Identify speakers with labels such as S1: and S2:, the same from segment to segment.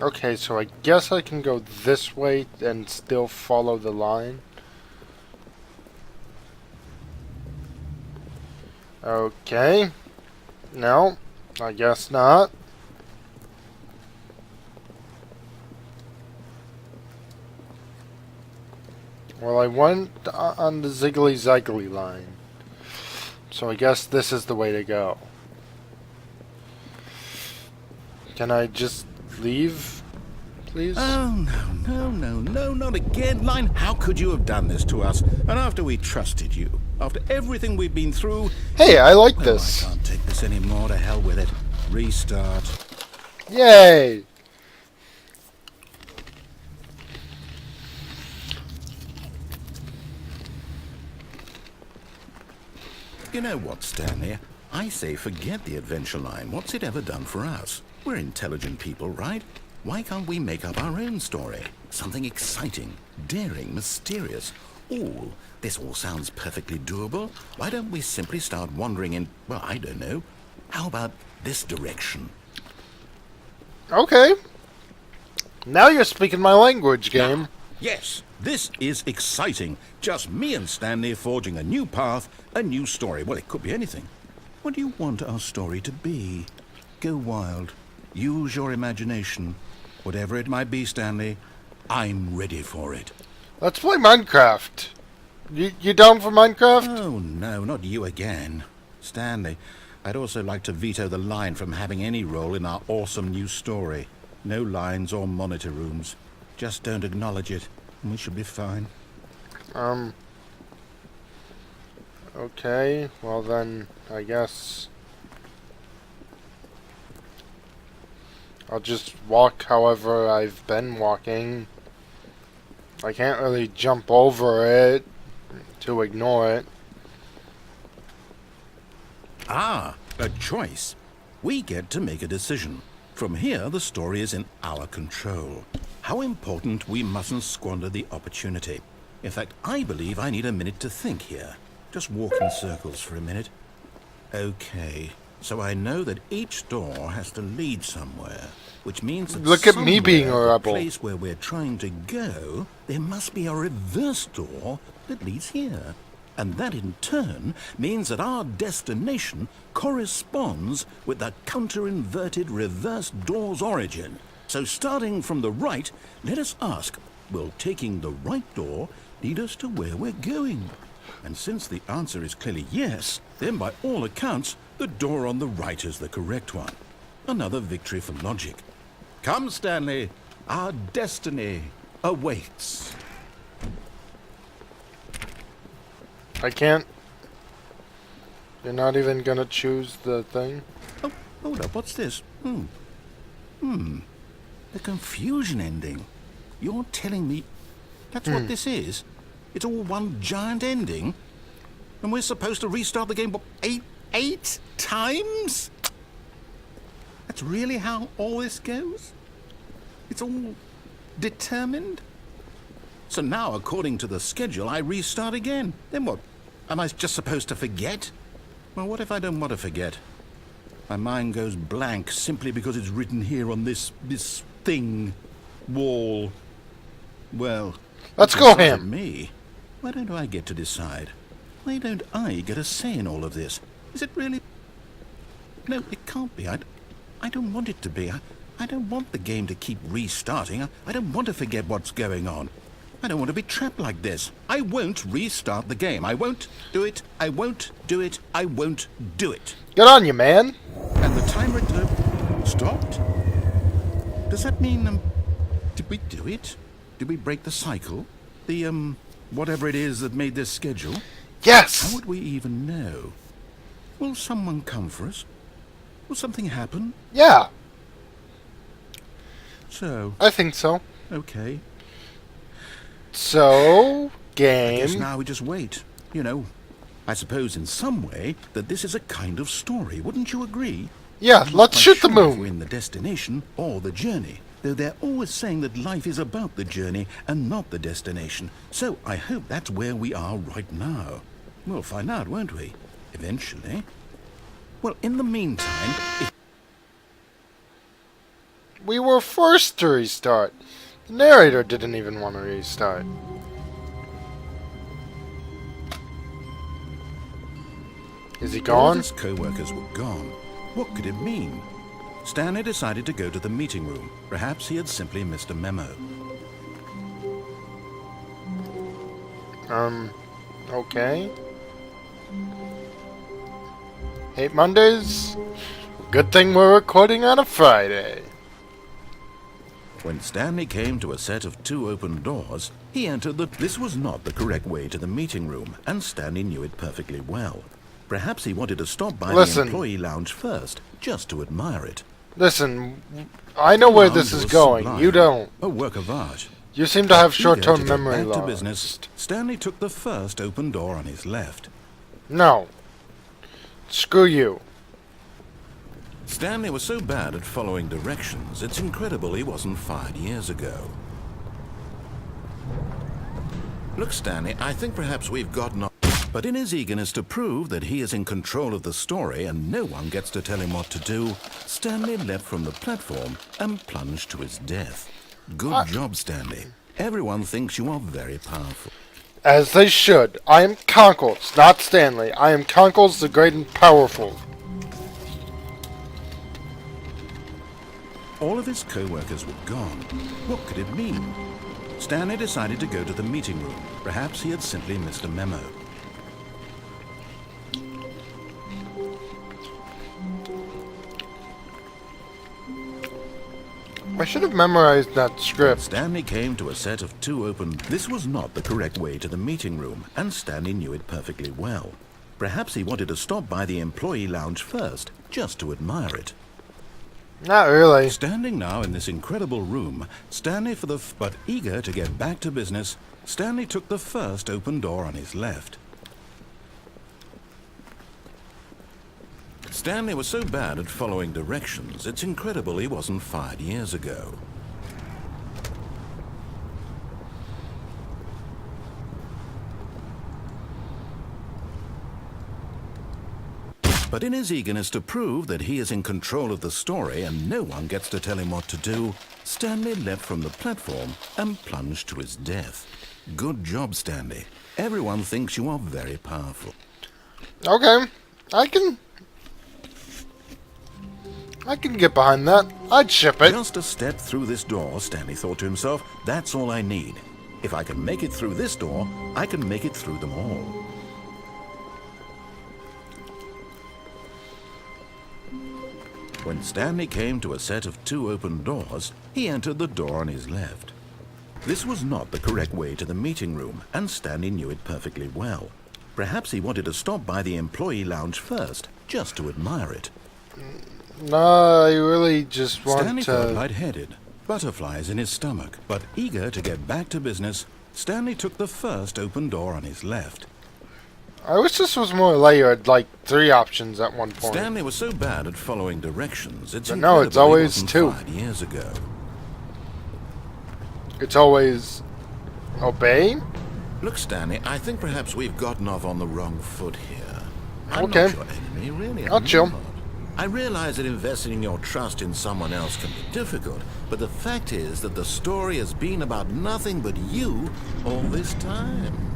S1: Okay, so I guess I can go this way and still follow the line. Okay. No, I guess not. Well, I went on the Ziggly Zaggly line. So I guess this is the way to go. Can I just leave, please?
S2: Oh, no, not again, Line. How could you have done this to us? And after we trusted you, after everything we've been through...
S1: Hey, I like
S2: Oh,
S1: this.
S2: I can't take this anymore. To hell with it. Restart.
S1: Yay!
S2: You know what, Stanley? I say forget the adventure line. What's it ever done for us? We're intelligent people, right? Why can't we make up our own story? Something exciting, daring, mysterious. Ooh, this all sounds perfectly doable. Why don't we simply start wandering in, well, I don't know. How about this direction?
S1: Okay. Now you're speaking my language, game.
S2: Yes, this is exciting. Just me and Stanley forging a new path, a new story. Well, it could be anything. What do you want our story to be? Go wild. Use your imagination. Whatever it might be, Stanley, I'm ready for it.
S1: Let's play Minecraft. You down for Minecraft?
S2: Oh, no, not you again. Stanley, I'd also like to veto the line from having any role in our awesome new story. No lines or monitor rooms. Just don't acknowledge it, and we should be fine.
S1: Okay, well then, I guess I'll just walk however I've been walking. I can't really jump over it to ignore it.
S2: Ah, a choice. We get to make a decision. From here, the story is in our control. How important, we mustn't squander the opportunity. In fact, I believe I need a minute to think here. Just walk in circles for a minute. Okay, so I know that each door has to lead somewhere, which means that
S1: Look at me being a
S2: somewhere,
S1: rebel.
S2: the place where we're trying to go, there must be a reverse door that leads here. And that in turn means that our destination corresponds with the counter-inverted reverse door's origin. So starting from the right, let us ask, will taking the right door lead us to where we're going? And since the answer is clearly yes, then by all accounts, the door on the right is the correct one. Another victory for logic. Come, Stanley, our destiny awaits.
S1: I can't. You're not even gonna choose the thing?
S2: Oh, hold up, what's this? The confusion ending. You're telling me that's what this is? It's all one giant ending? And we're supposed to restart the game, what, eight times? That's really how all this goes? It's all determined? So now, according to the schedule, I restart again. Then what? Am I just supposed to forget? Well, what if I don't want to forget? My mind goes blank simply because it's written here on this thing, wall. Well,
S1: Let's go,
S2: it's up to
S1: Ham.
S2: me. Why don't I get to decide? Why don't I get a say in all of this? Is it really? No, it can't be. I don't want it to be. I don't want the game to keep restarting. I don't want to forget what's going on. I don't want to be trapped like this. I won't restart the game. I won't do it. I won't do it. I won't do it.
S1: Good on you, man.
S2: And the timer stopped? Does that mean, did we do it? Did we break the cycle? The, whatever it is that made this schedule? How
S1: Yes!
S2: would we even know? Will someone come for us? Will something happen?
S1: Yeah,
S2: So,
S1: I think so.
S2: okay.
S1: So,
S2: I guess
S1: game.
S2: now we just wait. You know, I suppose in some way that this is a kind of story. Wouldn't you agree?
S1: Yeah, let's
S2: Quite
S1: shoot the
S2: sure if we're
S1: moon.
S2: in the destination or the journey. Though they're always saying that life is about the journey and not the destination. So I hope that's where we are right now. We'll find out, won't we? Eventually. Well, in the meantime, if
S1: We were forced to restart. The narrator didn't even want to restart. Is he
S2: All
S1: gone?
S2: his co-workers were gone. What could it mean? Stanley decided to go to the meeting room. Perhaps he had simply missed a memo.
S1: Okay. Hate Mondays? Good thing we're recording on a Friday.
S2: When Stanley came to a set of 2 open doors, he entered the... This was not the correct way to the meeting room, and Stanley knew it perfectly well. Perhaps he wanted to stop by the employee lounge first, just to admire it.
S1: Listen, I know where this is going.
S2: Sublime,
S1: You don't.
S2: A work of art.
S1: You seem to have
S2: Eager
S1: short-term
S2: to get
S1: memory
S2: back to
S1: loss.
S2: business, Stanley took the first open door on his left.
S1: No. Screw you.
S2: Stanley was so bad at following directions, it's incredible he wasn't fired years ago. Look, Stanley, I think perhaps we've gotten off. But in his eagerness to prove that he is in control of the story and no one gets to tell him what to do, Stanley leapt from the platform and plunged to his death. Good job, Stanley. Everyone thinks you are very powerful.
S1: As they should. I am Conkles, not Stanley. I am Conkles the Great and Powerful.
S2: All of his co-workers were gone. What could it mean? Stanley decided to go to the meeting room. Perhaps he had simply missed a memo.
S1: I should have memorized that
S2: When
S1: script.
S2: Stanley came to a set of 2 open... This was not the correct way to the meeting room, and Stanley knew it perfectly well. Perhaps he wanted to stop by the employee lounge first, just to admire it.
S1: Not really.
S2: Standing now in this incredible room, Stanley but eager to get back to business, Stanley took the first open door on his left. Stanley was so bad at following directions, it's incredible he wasn't fired years ago. But in his eagerness to prove that he is in control of the story and no one gets to tell him what to do, Stanley leapt from the platform and plunged to his death. Good job, Stanley. Everyone thinks you are very powerful.
S1: Okay. I can get behind that. I'd ship it.
S2: Just a step through this door, Stanley thought to himself, that's all I need. If I can make it through this door, I can make it through them all. When Stanley came to a set of 2 open doors, he entered the door on his left. This was not the correct way to the meeting room, and Stanley knew it perfectly well. Perhaps he wanted to stop by the employee lounge first, just to admire it.
S1: No, I really just want
S2: Stanley felt
S1: to...
S2: lightheaded, butterflies in his stomach, but eager to get back to business, Stanley took the first open door on his left.
S1: I wish this was more layered, like 3 options at one point.
S2: Stanley was so bad at following directions, it's
S1: But no, it's
S2: incredible he
S1: always
S2: wasn't
S1: 2.
S2: fired years ago.
S1: It's always... Obey?
S2: Look, Stanley, I think perhaps we've gotten off on the wrong foot here. I'm
S1: Okay.
S2: not your enemy, really.
S1: I'll
S2: I'm
S1: chill.
S2: not. I realize that investing your trust in someone else can be difficult, but the fact is that the story has been about nothing but you all this time.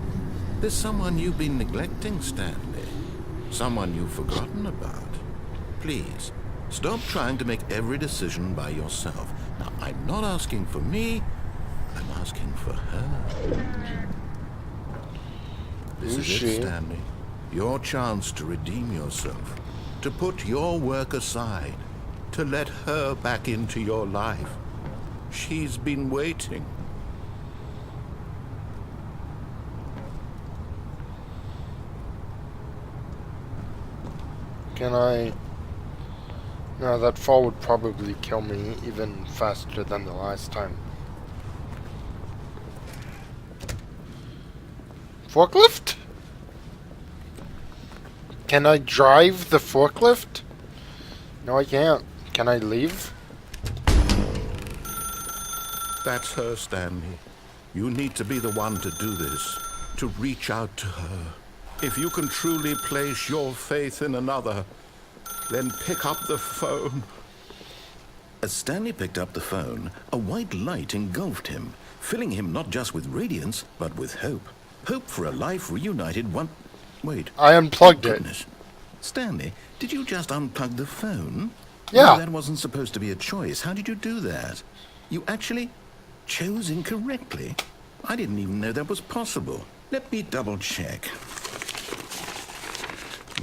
S2: There's someone you've been neglecting, Stanley. Someone you've forgotten about. Please, stop trying to make every decision by yourself. Now, I'm not asking for me, I'm asking for her. This
S1: Who's
S2: is
S1: she?
S2: it, Stanley. Your chance to redeem yourself. To put your work aside. To let her back into your life. She's been waiting.
S1: Can I... No, that fall would probably kill me even faster than the last time. Forklift? Can I drive the forklift? No, I can't. Can I leave?
S2: That's her, Stanley. You need to be the one to do this. To reach out to her. If you can truly place your faith in another, then pick up the phone As Stanley picked up the phone, a white light engulfed him, filling him not just with radiance, but with hope. Hope for a life reunited one... Wait.
S1: I unplugged it.
S2: Goodness. Stanley, did you just unplug the phone?
S1: Yeah.
S2: No, that wasn't supposed to be a choice. How did you do that? You actually chose incorrectly? I didn't even know that was possible. Let me double check.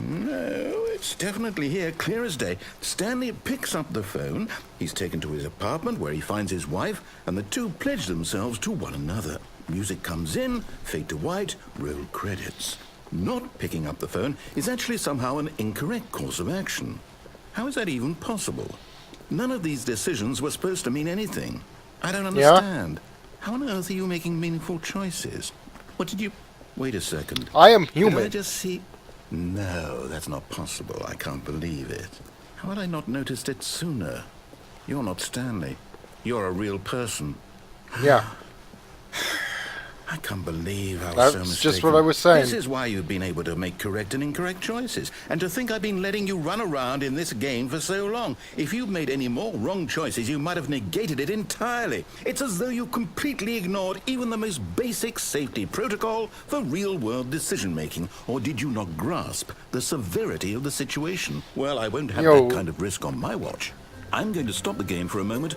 S2: No, it's definitely here, clear as day. Stanley picks up the phone. He's taken to his apartment where he finds his wife, and the two pledge themselves to one another. Music comes in, fade to white, roll credits. Not picking up the phone is actually somehow an incorrect course of action. How is that even possible? None of these decisions were supposed to mean anything. I don't understand. How on earth are you making meaningful choices? What did you... Wait a second.
S1: I am
S2: Did
S1: human.
S2: I just see... No, that's not possible. I can't believe it. How had I not noticed it sooner? You're not Stanley. You're a real person.
S1: Yeah.
S2: I can't believe I was
S1: That's
S2: so mistaken.
S1: just what I was saying.
S2: This is why you've been able to make correct and incorrect choices. And to think I've been letting you run around in this game for so long. If you'd made any more wrong choices, you might have negated it entirely. It's as though you completely ignored even the most basic safety protocol for real-world decision-making. Or did you not grasp the severity of the situation? Well, I won't have that kind of risk on my watch. I'm going to stop the game for a moment.